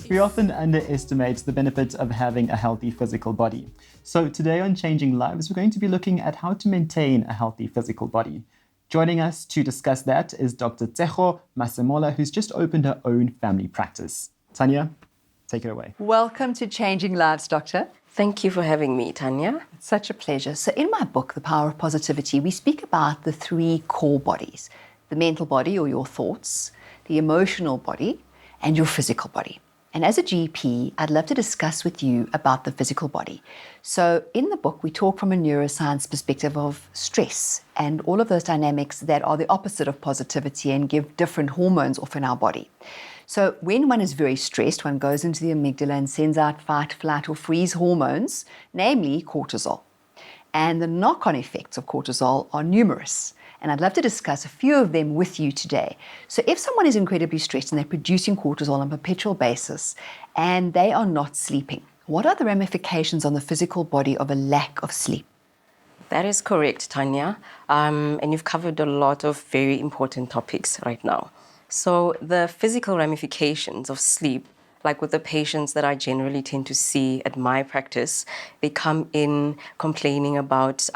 We often underestimate the benefits of having a healthy physical body. So today on Changing Lives, we're going to be looking at how to maintain a healthy physical body. Joining us to discuss that is Dr. Tshego Masemola, who's just opened her own family practice. Tanya, take it away. Welcome to Changing Lives, Doctor. Thank you for having me, Tanya. It's such a pleasure. So in my book, The Power of Positivity, we speak about the three core bodies: the mental body, or your thoughts, the emotional body, and your physical body. And as a GP, I'd love to discuss with you about the physical body. So in the book, we talk from a neuroscience perspective of stress and all of those dynamics that are the opposite of positivity and give different hormones off in our body. So when one is very stressed, one goes into the amygdala and sends out fight, flight, or freeze hormones, namely cortisol. And the knock-on effects of cortisol are numerous. And I'd love to discuss a few of them with you today. So if someone is incredibly stressed and they're producing cortisol on a perpetual basis and they are not sleeping, what are the ramifications on the physical body of a lack of sleep? That is correct, Tanya. And you've covered a lot of very important topics right now. So the physical ramifications of sleep, like with the patients that I generally tend to see at my practice, they come in complaining about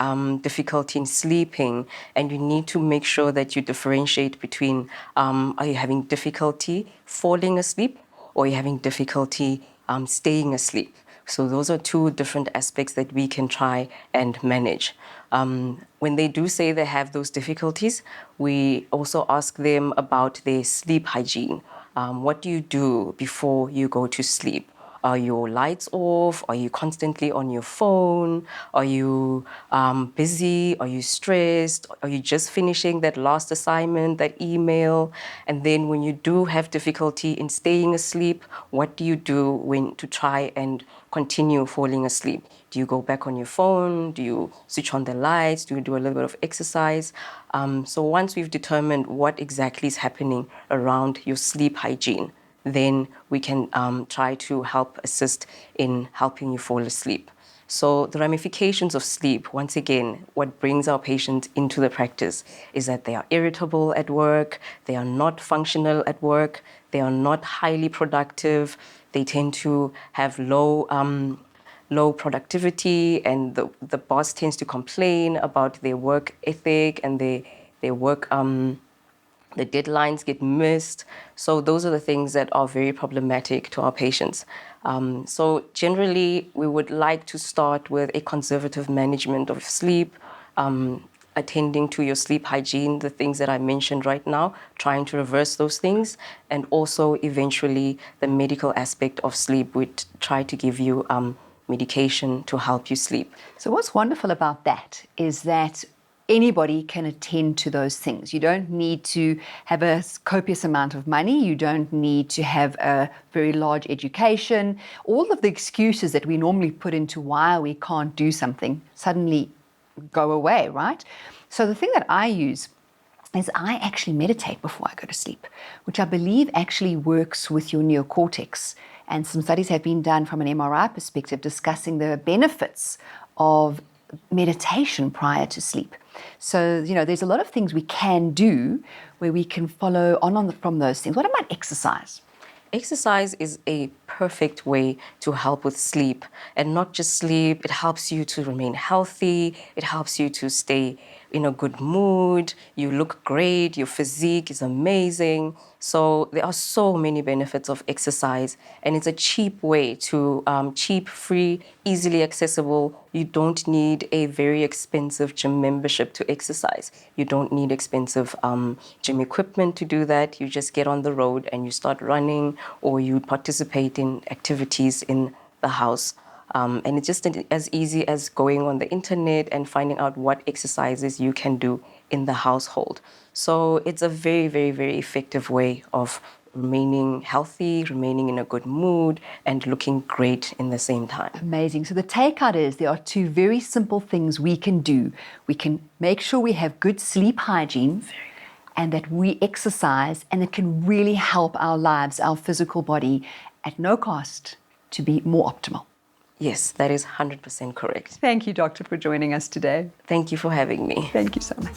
difficulty in sleeping, and you need to make sure that you differentiate between are you having difficulty falling asleep or are you having difficulty staying asleep. So those are two different aspects that we can try and manage. When they do say they have those difficulties, we also ask them about their sleep hygiene. What do you do before you go to sleep? Are your lights off? Are you constantly on your phone? Are you busy? Are you stressed? Are you just finishing that last assignment, that email? And then when you do have difficulty in staying asleep, what do you do to try and continue falling asleep? Do you go back on your phone? Do you switch on the lights? Do you do a little bit of exercise? So once we've determined what exactly is happening around your sleep hygiene, then we can try to help assist in helping you fall asleep. So the ramifications of sleep, once again, what brings our patients into the practice is that they are irritable at work, they are not functional at work, they are not highly productive, they tend to have low productivity, and the boss tends to complain about their work ethic and their work, the deadlines get missed. So those are the things that are very problematic to our patients. So generally, we would like to start with a conservative management of sleep, attending to your sleep hygiene, the things that I mentioned right now, trying to reverse those things, and also eventually the medical aspect of sleep. We'd try to give you medication to help you sleep. So what's wonderful about that is that anybody can attend to those things. You don't need to have a copious amount of money. You don't need to have a very large education. All of the excuses that we normally put into why we can't do something suddenly go away, right? So the thing that I use is I actually meditate before I go to sleep, which I believe actually works with your neocortex. And some studies have been done from an MRI perspective discussing the benefits of meditation prior to sleep. So, there's a lot of things we can do where we can follow on from those things. What about exercise? Exercise is a perfect way to help with sleep, and not just sleep. It helps you to remain healthy. It helps you to stay in a good mood. You look great. Your physique is amazing. So there are so many benefits of exercise, and it's a cheap way to, cheap, free, easily accessible. You don't need a very expensive gym membership to exercise. You don't need expensive gym equipment to do that. You just get on the road and you start running, or you participate in activities in the house. And it's just as easy as going on the internet and finding out what exercises you can do in the household. So it's a very, very, very effective way of remaining healthy, remaining in a good mood, and looking great in the same time. Amazing. So the takeout is there are two very simple things we can do. We can make sure we have good sleep hygiene and that we exercise, and it can really help our lives, our physical body, at no cost to be more optimal. Yes, that is 100% correct. Thank you, Doctor, for joining us today. Thank you for having me. Thank you so much.